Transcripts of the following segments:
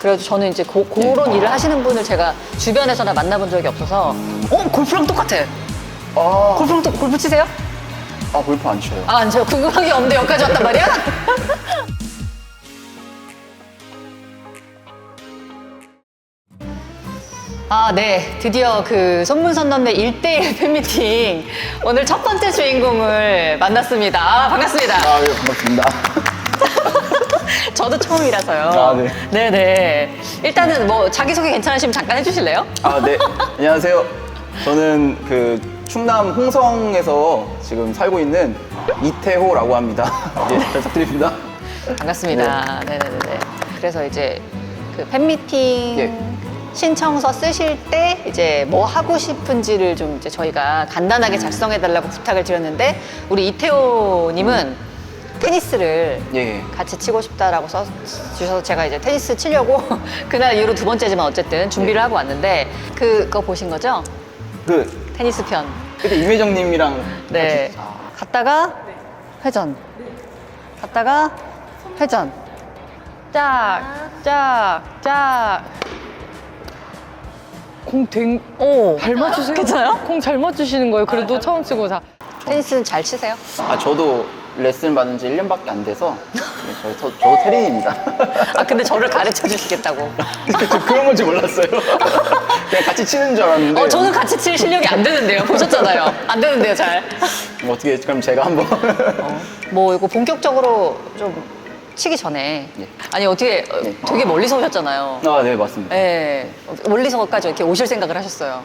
그래서 저는 이제 그런 일을 하시는 분을 제가 주변에서나 만나본 적이 없어서 골프랑 똑같아. 골프랑 골프 치세요? 골프 안 쳐요. 안 쳐요. 궁금한 게 없는데 여기까지 왔단 말이야? 네. 드디어 그 손문선남매 1대1 팬미팅 오늘 첫 번째 주인공을 만났습니다. 반갑습니다. 네, 반갑습니다. 저도 처음이라서요. 네. 네네. 일단은 뭐 자기소개 괜찮으시면 잠깐 해주실래요? 네. 안녕하세요. 저는 그 충남 홍성에서 지금 살고 있는 이태호라고 합니다. 네, 잘 부탁드립니다. 반갑습니다. 네네네. 그래서 이제 그 팬미팅 예. 신청서 쓰실 때 이제 뭐 하고 싶은지를 좀 이제 저희가 간단하게 작성해달라고 부탁을 드렸는데 우리 이태호님은 테니스를 예. 같이 치고 싶다라고 써주셔서 제가 이제 테니스 치려고 그날 이후로 두 번째지만 어쨌든 준비를 하고 왔는데 그거 보신 거죠? 테니스 편. 그때 임혜정님이랑 네. 같이. 갔다가 회전. 갔다가 회전. 짝, 짝, 짝. 공 잘 맞추세요? 괜찮아요? 공 잘 맞추시는 거예요. 그래도 처음 치고 다. 테니스는 잘 치세요? 저도 레슨 받은 지 1년밖에 안 돼서 저도 테린입니다. 근데 저를 가르쳐 주시겠다고. 그런 건지 몰랐어요. 그냥 같이 치는 줄 알았는데. 저는 같이 칠 실력이 안 되는데요. 보셨잖아요. 안 되는데요, 잘. 어떻게 그럼 제가 한번. 뭐 이거 본격적으로 좀 치기 전에. 예. 아니, 어떻게 네. 되게 멀리서 오셨잖아요. 네, 맞습니다. 네. 멀리서까지 이렇게 오실 생각을 하셨어요.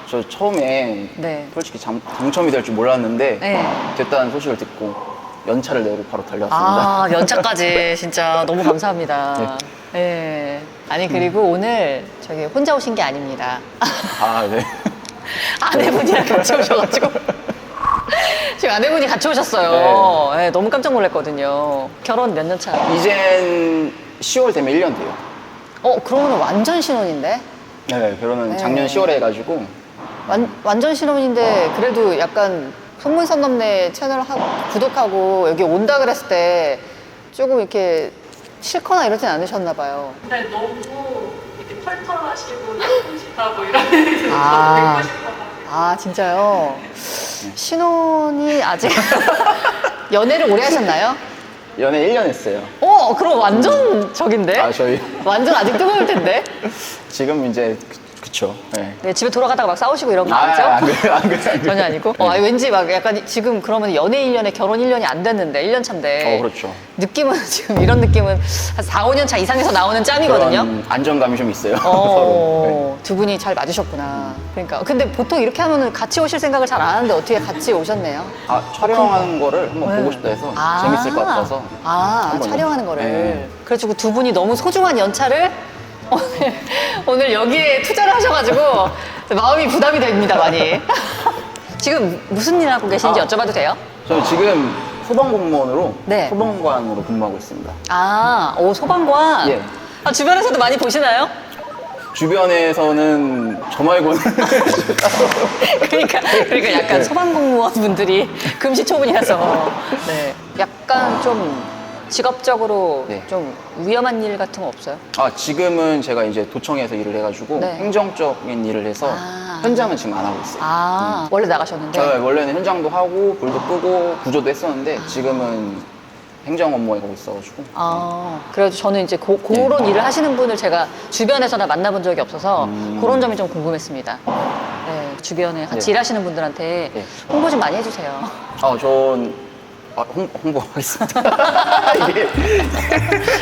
저 처음에 네. 솔직히 당첨이 될 줄 몰랐는데 네. 됐다는 소식을 듣고 연차를 내고 바로 달려왔습니다. 연차까지 진짜 너무 감사합니다. 네. 아니, 그리고 오늘 저기 혼자 오신 게 아닙니다. 네. 아내분이랑 같이 오셔가지고. 지금 아내분이 같이 오셨어요. 네, 너무 깜짝 놀랐거든요. 결혼 몇 년 차? 이젠 10월 되면 1년 돼요. 그러면 완전 신혼인데? 네, 결혼은 네. 작년 10월에 해가지고. 완전 신혼인데 그래도 약간 손문선남매 채널 구독하고 여기 온다 그랬을 때 조금 이렇게 싫거나 이러진 않으셨나 봐요. 근데 너무 이렇게 털털하시고 예쁘시다 뭐 이런 얘기 아. 듣고 싶어서 진짜요? 신혼이 아직 연애를 오래 하셨나요? 연애 1년 했어요. 그럼 완전 적인데? 저희 완전 아직 뜨거울 텐데? 지금 이제 그쵸. 네. 네, 집에 돌아가다가 막 싸우시고 이런 거 안 아니죠? 그래요, 안 그래요. 전혀 아니고? 왠지 막 약간 지금 그러면 연애 1년에 결혼 1년이 안 됐는데 1년 차인데 그렇죠. 느낌은 지금 이런 느낌은 한 4, 5년 차 이상에서 나오는 짬이거든요? 그런 안정감이 좀 있어요. 서로. 두 분이 잘 맞으셨구나. 그러니까 근데 보통 이렇게 하면은 같이 오실 생각을 잘 안 하는데 어떻게 같이 오셨네요? 촬영하는 거를 한번 보고 싶다 해서 재밌을 것 같아서. 한번 촬영하는 거를. 네. 그래가지고 두 분이 너무 소중한 연차를 오늘 여기에 투자를 하셔가지고 마음이 부담이 됩니다, 많이. 지금 무슨 일 하고 계신지 여쭤봐도 돼요? 저는 지금 소방공무원으로 네. 소방관으로 근무하고 있습니다. 소방관? 예. 주변에서도 많이 보시나요? 주변에서는 저 말고는 그러니까 약간 소방공무원 분들이 금시초문이라서 네. 약간 좀 직업적으로 네. 좀 위험한 일 같은 거 없어요? 지금은 제가 이제 도청에서 일을 해가지고 네. 행정적인 일을 해서 현장은 지금 안 하고 있어요. 원래 나가셨는데? 원래는 현장도 하고 불도 끄고 구조도 했었는데 지금은 행정 업무에 가고 있어가지고. 그래도 저는 이제 그런 일을 하시는 분을 제가 주변에서나 만나본 적이 없어서 그런 점이 좀 궁금했습니다. 네, 주변에 같이 네. 일하시는 분들한테 네. 홍보 좀 많이 해주세요. 전 홍보하겠습니다. 이게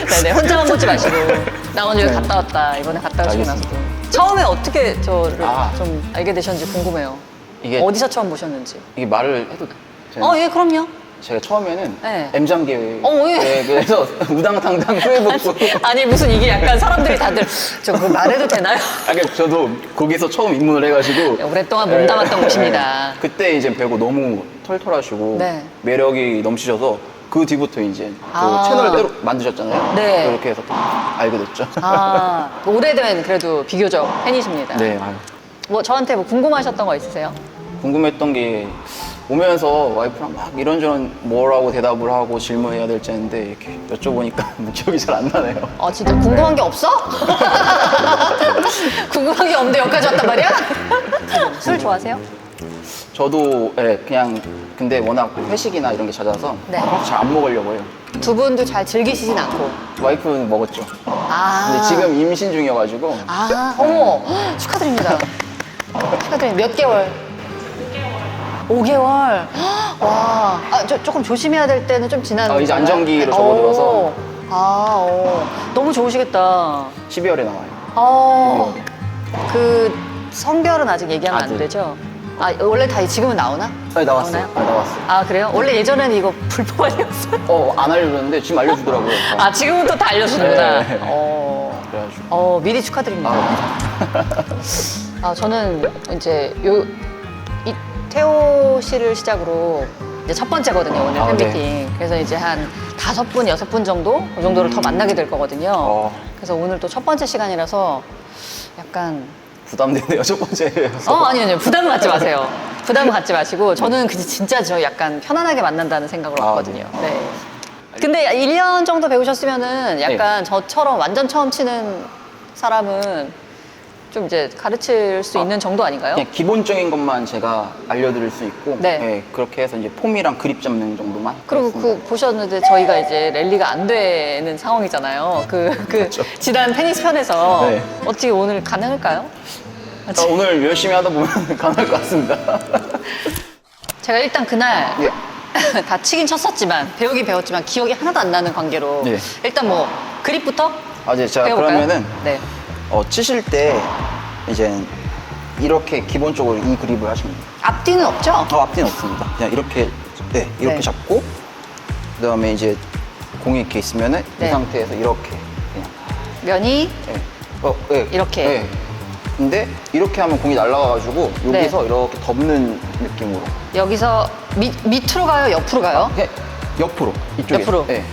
네네, 혼자만 보지 마시고 나 오늘 여기 갔다 왔다. 이번에 갔다 오시고 알겠습니다. 나서도 처음에 어떻게 저를 아. 좀 알게 되셨는지 궁금해요. 이게 어디서 처음 보셨는지. 이게 말을 해도 되나요? 예, 그럼요. 제가 처음에는 네. M장계 예. 그래서 우당탕당 후회복고. 아니 무슨 이게 약간 사람들이 다들 저 그거 말해도 되나요? 그러니까 저도 거기서 처음 입문을 해가지고 오랫동안 몸담았던 곳입니다. 그때 이제 배우고 너무 털털하시고 네. 매력이 넘치셔서 그 뒤부터 이제 그 채널을 따로 만드셨잖아요. 네. 그렇게 해서 또 알게 됐죠. 오래된 그래도 비교적 팬이십니다. 네. 뭐 저한테 뭐 궁금하셨던 거 있으세요? 궁금했던 게 오면서 와이프랑 막 이런저런 뭐라고 대답을 하고 질문해야 될지 했는데 이렇게 여쭤보니까 기억이 잘 안 나네요. 아, 진짜 궁금한 게 없어? 궁금한 게 없는데 여기까지 왔단 말이야? 술 좋아하세요? 저도 예, 그냥 근데 워낙 회식이나 이런 게 잦아서 네. 잘 안 먹으려고 해요. 두 분도 잘 즐기시진 않고. 와이프는 먹었죠. 아. 근데 지금 임신 중이어가지고 아, 어머, 축하드립니다. 축하드립니다. 몇 개월? 5개월. 와, 아, 조금 조심해야 될 때는 좀 지난. 이제 건가요? 안정기로 접어들어서. 오. 너무 좋으시겠다. 12월에 나와요. 그 성별은 아직 얘기하면 안 아직. 되죠? 아, 원래 다 지금은 나오나? 네, 나왔어요. 나오나요? 나왔어요. 아, 그래요? 원래 예전에는 이거 불법 아니었어요? 안 알려줬는데 지금 알려주더라고요. 아, 지금은 또 다 알려주는구나. 네. 그래가지고. 미리 축하드립니다. 아, 저는 이제 이태호 씨를 시작으로 이제 첫 번째거든요, 오늘 아, 팬미팅. 네. 그래서 이제 한 5분, 6분 정도? 그 정도를 더 만나게 될 거거든요. 그래서 오늘 또 첫 번째 시간이라서 약간 부담되네요, 첫 번째여서. 아니요. 부담을 갖지 마세요. 부담을 갖지 마시고, 저는 진짜 저 약간 편안하게 만난다는 생각으로 왔거든요. 네. 근데 1년 정도 배우셨으면은 약간 저처럼 완전 처음 치는 사람은 좀 이제 가르칠 수 있는 정도 아닌가요? 그냥 기본적인 것만 제가 알려드릴 수 있고, 네. 네, 그렇게 해서 이제 폼이랑 그립 잡는 정도만. 그리고 하겠습니다. 보셨는데 저희가 이제 랠리가 안 되는 상황이잖아요. 지단 테니스 편에서 네. 어떻게 오늘 가능할까요? 오늘 열심히 하다 보면 가능할 것 같습니다. 제가 일단 그날 예. 다 치긴 쳤었지만 배우긴 배웠지만 기억이 하나도 안 나는 관계로 네. 일단 뭐 그립부터 네, 자, 배워볼까요? 그러면은 네. 치실 때 이제 이렇게 기본적으로 이 그립을 하시면 돼요. 앞뒤는 없죠? 앞뒤는 없습니다. 그냥 이렇게, 이렇게 네. 잡고, 그 다음에 이제 공이 이렇게 있으면은 네. 이 상태에서 이렇게 그냥. 면이 이렇게. 네. 근데 이렇게 하면 공이 날아가가지고 여기서 이렇게 덮는 느낌으로. 여기서 밑으로 가요? 옆으로 가요? 그냥 옆으로, 이쪽에. 옆으로. 네.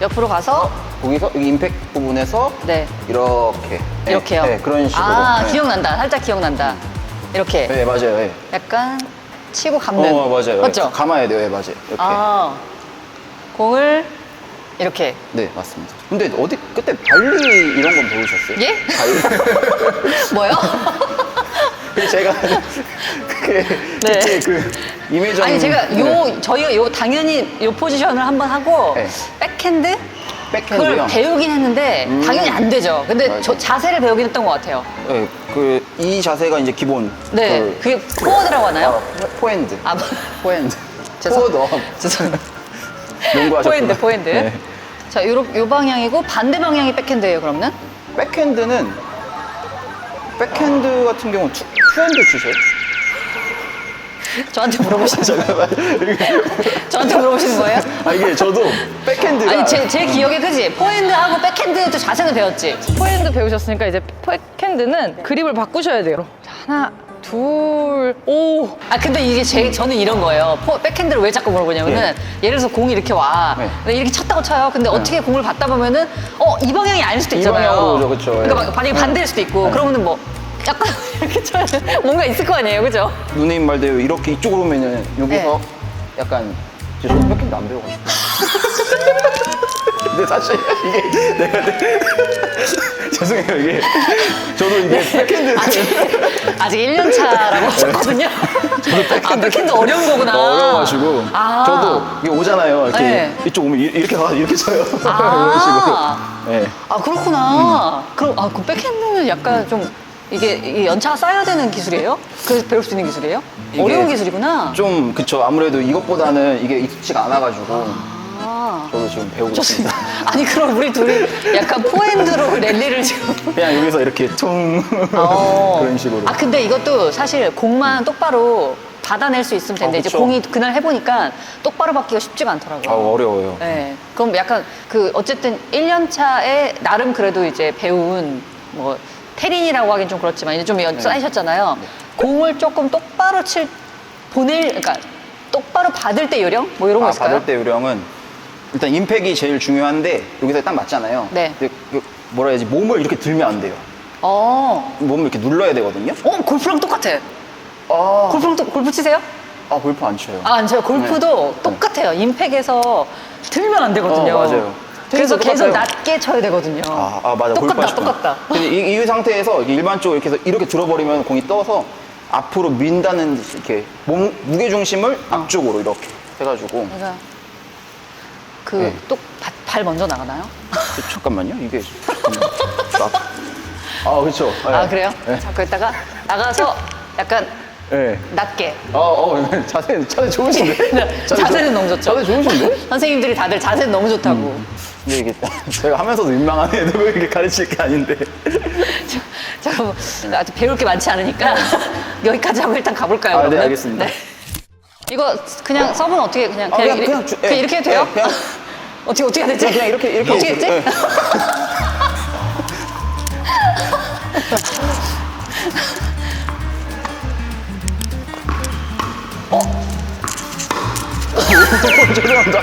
옆으로 가서 거기서 여기 임팩트 부분에서 네. 이렇게. 네. 이렇게요? 네, 그런 식으로. 아, 네. 기억난다. 살짝 기억난다. 이렇게. 네, 맞아요. 네. 약간 치고 감는. 맞아요. 맞죠? 네. 감아야 돼요. 네, 맞아요. 이렇게. 공을 이렇게. 네, 맞습니다. 근데 어디 그때 발리 이런 건 배우셨어요? 예? 발리? 뭐요? 그래서 제가 그때 그 이미지 아니 제가 저희가 당연히 요 포지션을 한번 하고 네. 백핸드 백핸드요. 그걸 배우긴 했는데 당연히 안 되죠. 근데 맞아요. 저 자세를 배우긴 했던 것 같아요. 네, 이 자세가 이제 기본. 네, 그게 포워드라고 하나요? 포핸드. 아, 포핸드. 죄송- 포워드. 죄송합니다. 농구하셨구나. 포핸드. 네. 자, 요 방향이고 반대 방향이 백핸드예요. 그러면? 백핸드 같은 경우는 투핸드 치세요? 저한테 물어보시는 거예요? 잠깐만. 저한테 물어보시는 거예요? 이게 저도 백핸드가. 아니 제 기억에 그지? 포핸드하고 백핸드도 자세는 배웠지. 포핸드 배우셨으니까 이제 백핸드는 그립을 바꾸셔야 돼요. 자, 하나, 둘, 오. 아 근데 이게 저는 이런 거예요. 백핸드를 왜 자꾸 물어보냐면은 예를 들어서 공이 이렇게 와. 네. 근데 이렇게 쳤다고 쳐요. 근데 어떻게 공을 받다 보면은 이 방향이 아닐 수도 이 있잖아요. 방향으로 오죠, 그쵸. 그러니까 네. 만약에 반대일 수도 있고 그러면은 뭐 약간 이렇게 쳐야 돼. 뭔가 있을 거 아니에요, 그죠? 누님 말대로 이렇게 이쪽으로 오면은 여기서 네. 약간 저도 백핸드 안 배워가지고. 근데 사실 이게 죄송해요 이게 저도 이게 백핸드 아직 1년 차라고 하셨거든요. 백핸드 어려운 거구나. 어려워가지고 아. 저도 이게 오잖아요. 이렇게 네. 이쪽 오면 이렇게 가서 이렇게 쳐요. 이런 식으로. 네. 아 그렇구나. 그럼 그 백핸드는 약간 좀 이게 연차가 쌓여야 되는 기술이에요? 그래서 배울 수 있는 기술이에요? 이게 어려운 기술이구나. 좀 그쵸. 아무래도 이것보다는 이게 익숙지가 않아가지고 아. 저도 지금 배우고 있습니다. 아니 그럼 우리 둘이 약간 포핸드로 랠리를 지금. 그냥 여기서 이렇게 퉁 그런 식으로. 아 근데 이것도 사실 공만 똑바로 받아낼 수 있으면 되는데 이제 그쵸. 공이 그날 해보니까 똑바로 받기가 쉽지가 않더라고요. 어려워요. 네. 그럼 약간 어쨌든 1년 차에 나름 그래도 이제 배운 뭐 테린이라고 하긴 좀 그렇지만 이제 좀 쌓이셨잖아요. 공을 조금 똑바로 그러니까 똑바로 받을 때 요령? 뭐 이런 거 있을까요? 받을 때 요령은 일단 임팩이 제일 중요한데 여기서 딱 맞잖아요. 네. 근데 뭐라 해야지 몸을 이렇게 들면 안 돼요. 어. 몸을 이렇게 눌러야 되거든요. 골프랑 똑같아. 아. 골프 치세요? 아, 골프 안 쳐요. 아, 저 골프도 똑같아요. 임팩에서 들면 안 되거든요. 맞아요. 그래서 계속 똑같아요. 낮게 쳐야 되거든요. 맞아. 골프 똑같다, 하시구나. 똑같다. 근데 이 상태에서 일반적으로 이렇게 해서 이렇게 들어버리면 공이 떠서 앞으로 민다는 이렇게 무게 중심을 앞쪽으로 이렇게 해가지고. 그래서 그 네. 또 발 먼저 나가나요? 잠깐만요. 이게 잠깐만. 그렇죠. 아, 그래요? 네. 자꾸 했다가 나가서 약간 네. 낮게. 자세 좋으신데? 자세는 너무 좋죠. 자세 좋으신데? 선생님들이 다들 자세는 너무 좋다고. 근데 이게 제가 하면서도 민망하네. 누구 이렇게 가르칠 게 아닌데. 자, 아직 배울 게 많지 않으니까 여기까지 하고 일단 가볼까요? 네, 그러면? 알겠습니다. 이거 그냥 서브는 어떻게 그냥 그냥 이렇게 해도 돼요? 네, 그냥 어떻게 해야 되지? 그냥 이렇게 어떻게 했지? 네. 죄송합니다.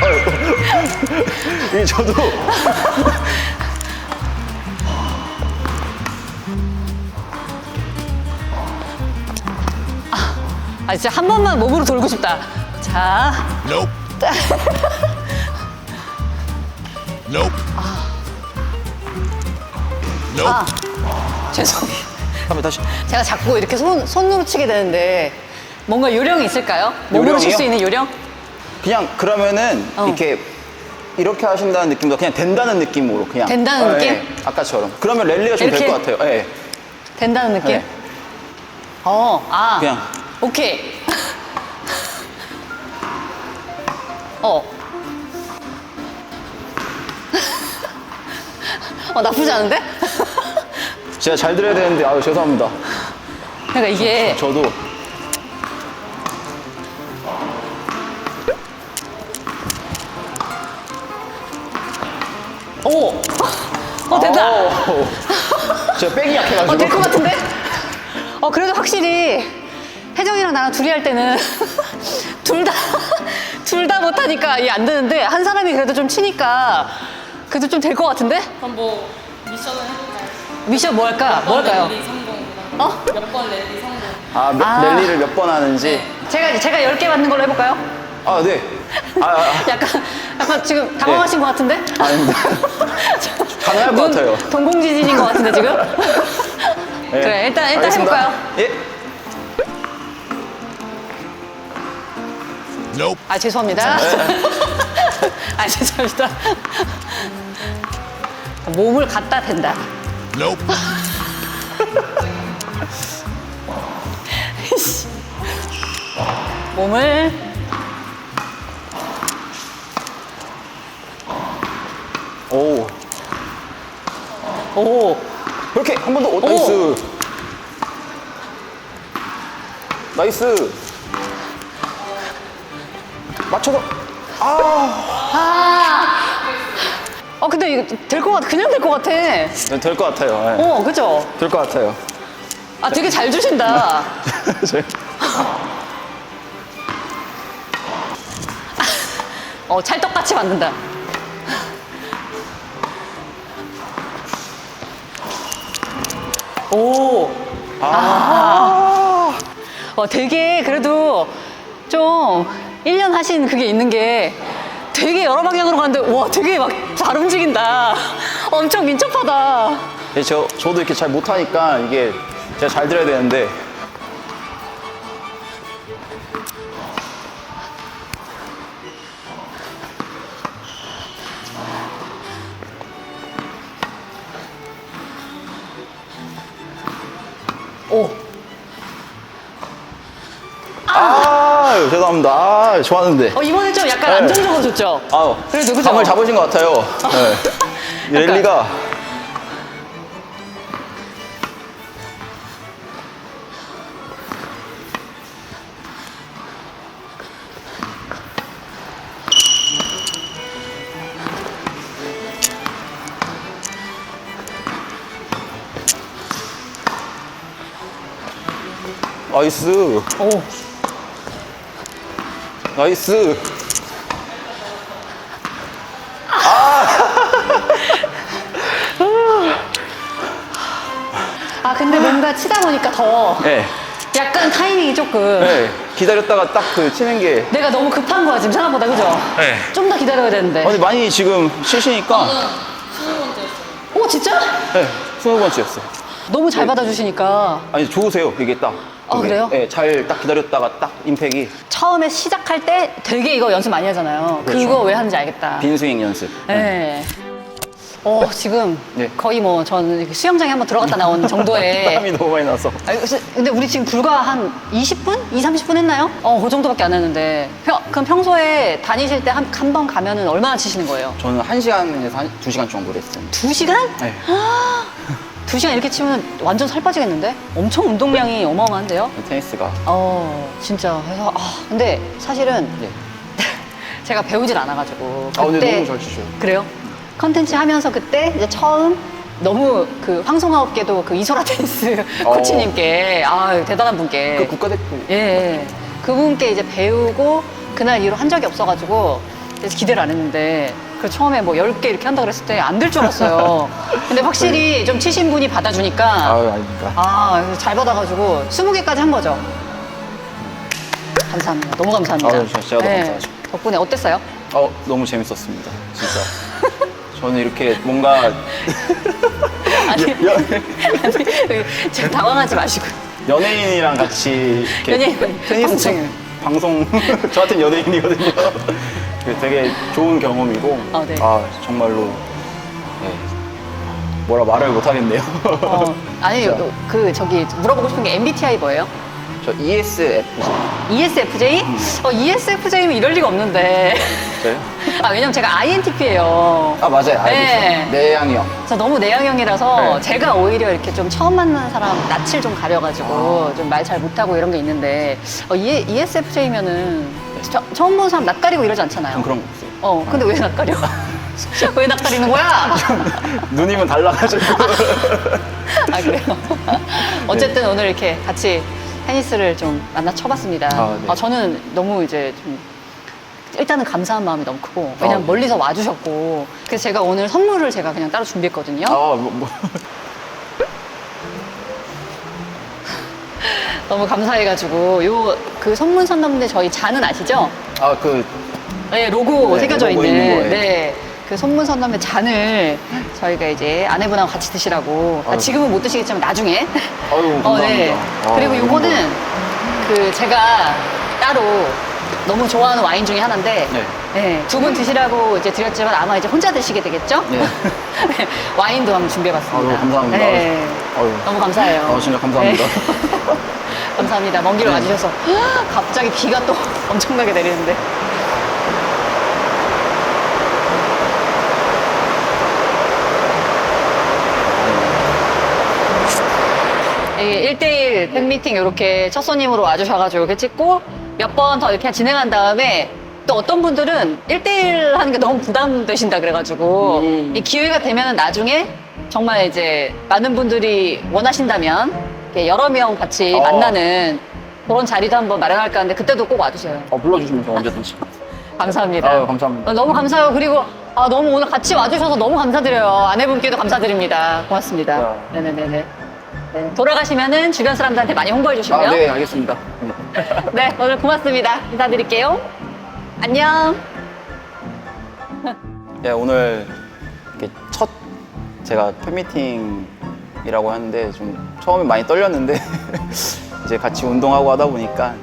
이게 저도 아, 진짜 한 번만 몸으로 돌고 싶다. 자, Nope. Nope. Nope. 죄송해요. 한번 다시. 제가 자꾸 이렇게 손으로 치게 되는데 뭔가 요령이 있을까요? 몸으로 칠 요령이요? 수 있는 요령? 그냥 그러면은 이렇게 하신다는 느낌보다 그냥 된다는 느낌으로 그냥 된다는 느낌? 네, 아까처럼. 그러면 랠리가 좀 될 이렇게? 것 같아요. 네. 된다는 느낌? 네. 그냥. 오케이. 나쁘지 않은데? 제가 잘 들어야 되는데 죄송합니다. 그러니까 이게 저도 된다. 제가 백이 약해가지고. 될 것 같은데? 그래도 확실히 혜정이랑 나랑 둘이 할 때는 둘 다 못하니까 이게 안 되는데 한 사람이 그래도 좀 치니까 그래도 좀 될 것 같은데? 그럼 뭐 미션을 해볼까요? 미션 뭐 할까? 뭐 할까요? 랠리 성공 이런 어? 거. 몇 번 랠리 성공. 랠리를 몇 번 하는지. 제가 10개 맞는 걸로 해볼까요? 네. 약간 지금 당황하신 것 같은데? 아닙니다. 가능할 것 같아요. 동공지진인 것 같은데 지금? 네. 그래, 일단 알겠습니다. 해볼까요? 예. Nope. 죄송합니다. 죄송합니다. 몸을 갖다 댄다. Nope. 몸을 오. 이렇게 한 번 더. 나이스. 나이스. 맞춰서. 근데 이거 될 것 같아. 그냥 될 것 같아. 될 것 같아요. 네. 그죠? 될 것 같아요. 되게 잘 주신다. 제- 찰떡같이 맞는다. 오. 되게 그래도 좀 1년 하신 그게 있는 게 되게 여러 방향으로 가는데 와 되게 막 잘 움직인다. 엄청 민첩하다. 예, 저도 이렇게 잘 못하니까 이게 제가 잘 들어야 되는데. 오. 죄송합니다. 좋았는데. 이번엔 좀 약간 네. 안정적으로 줬죠? 그래도 그죠? 감을 잡으신 것 같아요. 네. 랠리가. 나이스. 오. 나이스. 근데 뭔가 치다 보니까 더 네. 약간 타이밍이 조금 네. 기다렸다가 딱 그 치는 게. 내가 너무 급한 거야 지금 생각보다, 그죠? 네. 좀 더 기다려야 되는데. 아니, 많이 지금 치시니까. 오, 진짜? 네, 20번째였어요. 너무 잘 받아주시니까. 아니, 좋으세요, 이게 딱. 아, 그래요? 네, 잘 딱 기다렸다가 딱 임팩이. 처음에 시작할 때 되게 이거 연습 많이 하잖아요. 그렇죠. 그거 왜 하는지 알겠다. 빈스윙 연습. 네. 지금 네. 거의 뭐 저는 수영장에 한번 들어갔다 나온 정도의. 땀이 너무 많이 나서. 아니, 근데 우리 지금 불과 한 20분? 30분 했나요? 그 정도밖에 안 했는데. 그럼 평소에 다니실 때 한 번 가면은 얼마나 치시는 거예요? 저는 1시간에서 2시간 정도 했어요. 2시간? 네. 2시간 이렇게 치면 완전 살 빠지겠는데? 엄청 운동량이 어마어마한데요? 테니스가. 진짜. 그래서, 근데 사실은 네. 제가 배우질 않아가지고. 근데 너무 잘 치셔요. 그래요? 컨텐츠 하면서 그때 이제 처음 너무 그 황송하옵게도 그 이소라 테니스 코치님께, 대단한 분께. 그 국가대표. 예. 그분께 이제 배우고 그날 이후로 한 적이 없어가지고 그래서 기대를 안 했는데 그 처음에 뭐 10개 이렇게 한다 그랬을 때 안 될 줄 알았어요. 근데 확실히 좀 치신 분이 받아주니까 아닙니까. 잘 받아가지고 20개까지 한 거죠. 감사합니다. 너무 감사합니다. 제가 더 감사하죠. 덕분에 어땠어요? 너무 재밌었습니다. 진짜. 저는 이렇게 뭔가 아니, 지금 당황하지 마시고. 연예인이랑 같이 이렇게 연예인 테니스 방송 저 같은 연예인이거든요. 되게 좋은 경험이고 네. 정말로 네, 뭐라 말을 못 하겠네요. 아니 진짜. 저기 물어보고 싶은 게 MBTI 뭐예요? 저 ESFJ. ESFJ? ESFJ면 이럴 리가 없는데. 저요? 왜냐면 제가 INTP예요. 맞아요. 알고 네. 있어요. 내향형. 저 너무 내향형이라서 네. 제가 오히려 이렇게 좀 처음 만나는 사람 낯을 좀 가려가지고 좀 말 잘 못하고 이런 게 있는데 ESFJ면은 처음 본 사람 낯 가리고 이러지 않잖아요. 전 그런 거 없어요. 근데 왜 낯 가려? 왜 낯 가리는 거야? 누님은 달라가지고. 그래요? 어쨌든 오늘 이렇게 같이 테니스를 좀 만나 쳐봤습니다. 네. 저는 너무 이제 좀 일단은 감사한 마음이 너무 크고 왜냐면 네. 멀리서 와주셨고 그래서 제가 오늘 선물을 제가 그냥 따로 준비했거든요. 너무 감사해가지고 그 선문선 넘는데 저희 잔은 아시죠? 네, 로고 네, 새겨져 로고 있는 있는 거예요. 네. 그 선문선 넘는 잔을 저희가 이제 아내분하고 같이 드시라고 지금은 못 드시겠지만 나중에 감사합니다. 네. 그리고 요거는 그 제가 따로 너무 좋아하는 와인 중에 하나인데 네. 두 분 드시라고 이제 드렸지만 아마 이제 혼자 드시게 되겠죠? 네. 네, 와인도 한번 준비해봤습니다. 너무 감사합니다. 네. 너무 감사해요. 진짜 감사합니다. 네. 감사합니다. 먼 길 와주셔서 갑자기 비가 또 엄청나게 내리는데. 이 1대1 팬미팅 이렇게 첫 손님으로 와주셔가지고 이렇게 찍고 몇 번 더 이렇게 진행한 다음에 또 어떤 분들은 1대1 하는 게 너무 부담되신다 그래가지고 이 기회가 되면 나중에 정말 이제 많은 분들이 원하신다면 이렇게 여러 명 같이 만나는 그런 자리도 한번 마련할까 하는데 그때도 꼭 와주세요. 불러주시면 저 언제든지. 감사합니다. 감사합니다. 너무 감사해요. 그리고 너무 오늘 같이 와주셔서 너무 감사드려요. 아내분께도 감사드립니다. 고맙습니다. 네네네네. 네, 돌아가시면은 주변 사람들한테 많이 홍보해 주시고요. 네, 알겠습니다. 네, 오늘 고맙습니다. 인사드릴게요. 안녕. 네, 오늘 이렇게 첫 제가 팬미팅이라고 하는데 좀 처음에 많이 떨렸는데 이제 같이 운동하고 하다 보니까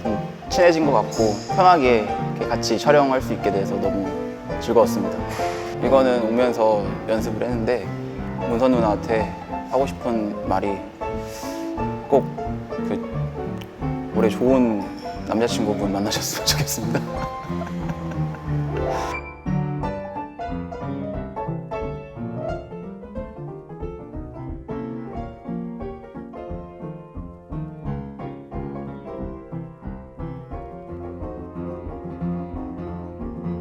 좀 친해진 것 같고 편하게 이렇게 같이 촬영할 수 있게 돼서 너무 즐거웠습니다. 이거는 오면서 연습을 했는데 문선 누나한테 하고 싶은 말이 꼭 올해 좋은 남자친구분 만나셨으면 좋겠습니다.